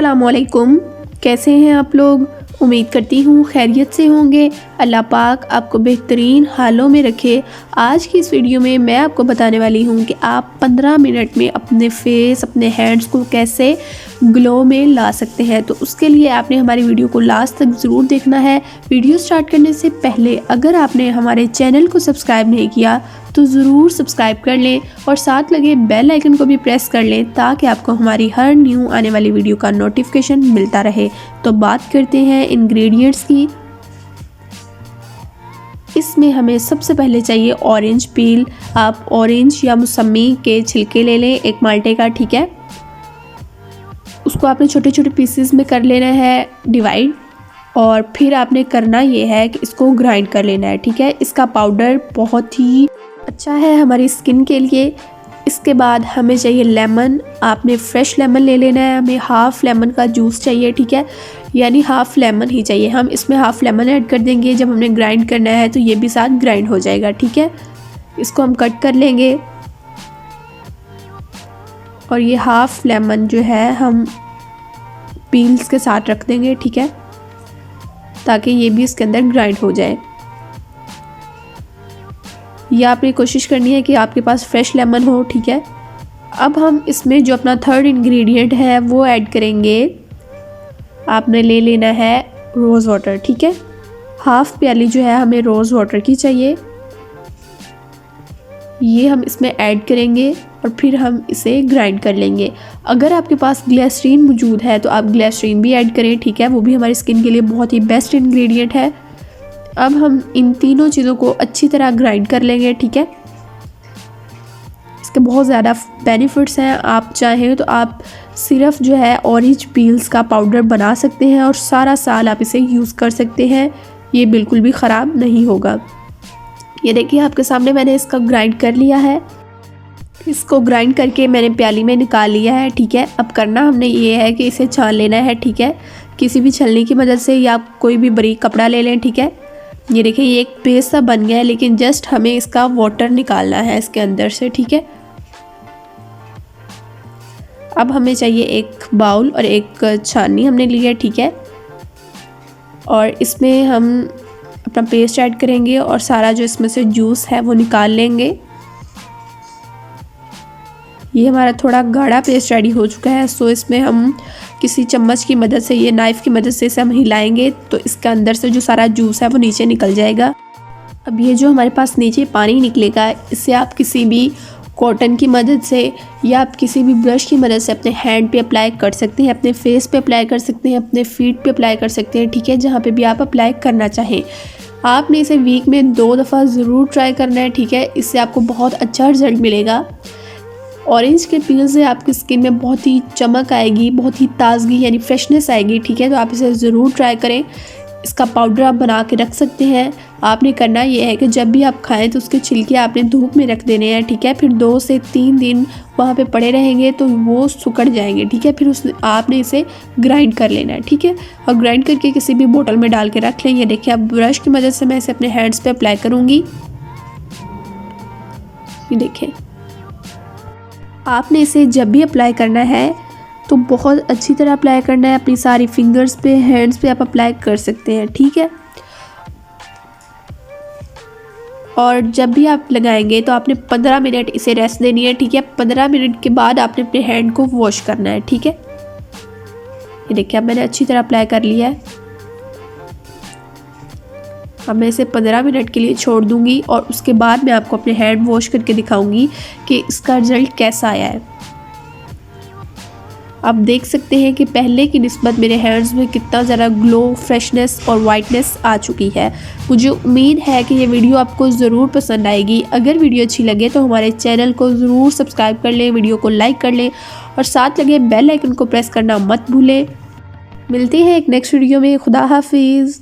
अस्सलामुअलैकुम। कैसे हैं आप लोग? उम्मीद करती हूँ खैरियत से होंगे। अल्लाह पाक आपको बेहतरीन हालों में रखे। आज की इस वीडियो में मैं आपको बताने वाली हूँ कि आप 15 मिनट में अपने फेस, अपने हैंड्स को कैसे ग्लो में ला सकते हैं। तो उसके लिए आपने हमारी वीडियो को लास्ट तक ज़रूर देखना है। वीडियो स्टार्ट करने से पहले अगर आपने हमारे चैनल को सब्सक्राइब नहीं किया तो ज़रूर सब्सक्राइब कर लें और साथ लगे बेल आइकन को भी प्रेस कर लें ताकि आपको हमारी हर न्यू आने वाली वीडियो का नोटिफिकेशन मिलता रहे। तो बात करते हैं इंग्रेडिएंट्स की। इसमें हमें सबसे पहले चाहिए ऑरेंज पील। आप ऑरेंज या मौसमी के छिलके ले लें, एक माल्टे का, ठीक है। उसको आपने छोटे छोटे पीसेस में कर लेना है डिवाइड, और फिर आपने करना ये है कि इसको ग्राइंड कर लेना है, ठीक है। इसका पाउडर बहुत ही अच्छा है हमारी स्किन के लिए। इसके बाद हमें चाहिए लेमन। आपने फ्रेश लेमन ले लेना है, हमें हाफ़ लेमन का जूस चाहिए, ठीक है, यानी हाफ़ लेमन ही चाहिए। हम इसमें हाफ़ लेमन ऐड कर देंगे जब हमने ग्राइंड करना है, तो ये भी साथ ग्राइंड हो जाएगा, ठीक है। इसको हम कट कर लेंगे और ये हाफ़ लेमन जो है हम पील्स के साथ रख देंगे, ठीक है, ताकि ये भी इसके अंदर ग्राइंड हो जाए। या आपने कोशिश करनी है कि आपके पास फ्रेश लेमन हो, ठीक है। अब हम इसमें जो अपना थर्ड इंग्रेडिएंट है वो ऐड करेंगे। आपने ले लेना है रोज़ वाटर, ठीक है। हाफ़ प्याली जो है हमें रोज़ वाटर की चाहिए। ये हम इसमें ऐड करेंगे और फिर हम इसे ग्राइंड कर लेंगे। अगर आपके पास ग्लिसरीन मौजूद है तो आप ग्लिसरीन भी ऐड करें, ठीक है, वो भी हमारी स्किन के लिए बहुत ही बेस्ट इंग्रेडिएंट है। अब हम इन तीनों चीज़ों को अच्छी तरह ग्राइंड कर लेंगे, ठीक है। इसके बहुत ज़्यादा बेनिफिट्स हैं। आप चाहें तो आप सिर्फ जो है ऑरेंज पील्स का पाउडर बना सकते हैं और सारा साल आप इसे यूज़ कर सकते हैं, ये बिल्कुल भी ख़राब नहीं होगा। ये देखिए आपके सामने मैंने इसका ग्राइंड कर लिया है। इसको ग्राइंड करके मैंने प्याली में निकाल लिया है, ठीक है। अब करना हमने ये है कि इसे छान लेना है, ठीक है, किसी भी छलनी की मदद से, या कोई भी बारीक कपड़ा ले लें, ठीक है। ये देखिए ये एक पेस्ट सा बन गया है, लेकिन जस्ट हमें इसका वाटर निकालना है इसके अंदर से, ठीक है। अब हमें चाहिए एक बाउल और एक छाननी हमने ली है, ठीक है, और इसमें हम अपना पेस्ट ऐड करेंगे और सारा जो इसमें से जूस है वो निकाल लेंगे। ये हमारा थोड़ा गाढ़ा पेस्ट रेडी हो चुका है, सो इसमें हम किसी चम्मच की मदद से, ये नाइफ़ की मदद से इसे हम हिलाएंगे तो इसके अंदर से जो सारा जूस है वो नीचे निकल जाएगा। अब ये जो हमारे पास नीचे पानी निकलेगा, इससे आप किसी भी कॉटन की मदद से या आप किसी भी ब्रश की मदद से अपने हैंड पे अप्लाई कर सकते हैं, अपने फेस पे अप्लाई कर सकते हैं, अपने फीट पे अप्लाई कर सकते हैं, ठीक है, जहाँ पे भी आप अप्लाई करना चाहें। आपने इसे वीक में 2 दफ़ा ज़रूर ट्राई करना है, ठीक है, इससे आपको बहुत अच्छा रिजल्ट मिलेगा। ऑरेंज के पील से आपकी स्किन में बहुत ही चमक आएगी, बहुत ही ताज़गी यानी फ्रेशनेस आएगी, ठीक है। तो आप इसे ज़रूर ट्राई करें। इसका पाउडर आप बना के रख सकते हैं। आपने करना ये है कि जब भी आप खाएं तो उसके छिलके आपने धूप में रख देने हैं, ठीक है। फिर 2 से 3 दिन वहाँ पे पड़े रहेंगे तो वो सुकड़ जाएंगे, ठीक है। फिर आपने इसे ग्राइंड कर लेना है, ठीक है, और ग्राइंड करके किसी भी बोतल में डाल के रख लें। ये देखिए अब ब्रश की मदद से मैं इसे अपने हैंड्स पे अप्लाई करूँगी। ये देखिए आपने इसे जब भी अप्लाई करना है तो बहुत अच्छी तरह अप्लाई करना है। अपनी सारी फिंगर्स पे, हैंड्स पे आप अप्लाई कर सकते हैं, ठीक है। और जब भी आप लगाएंगे तो आपने 15 मिनट इसे रेस्ट देनी है, ठीक है। 15 मिनट के बाद आपने अपने हैंड को वॉश करना है, ठीक है। ये देखिए अब मैंने अच्छी तरह अप्लाई कर लिया है। अब मैं इसे 15 मिनट के लिए छोड़ दूंगी और उसके बाद मैं आपको अपने हैंड वॉश करके दिखाऊंगी कि इसका रिजल्ट कैसा आया है। आप देख सकते हैं कि पहले की निस्बत मेरे हैंड्स में कितना ज़्यादा ग्लो, फ्रेशनेस और वाइटनेस आ चुकी है। मुझे उम्मीद है कि ये वीडियो आपको ज़रूर पसंद आएगी। अगर वीडियो अच्छी लगे तो हमारे चैनल को ज़रूर सब्सक्राइब कर लें, वीडियो को लाइक कर लें और साथ लगे बेल आइकन को प्रेस करना मत भूलें। मिलते हैं एक नेक्स्ट वीडियो में। खुदा हाफिज़।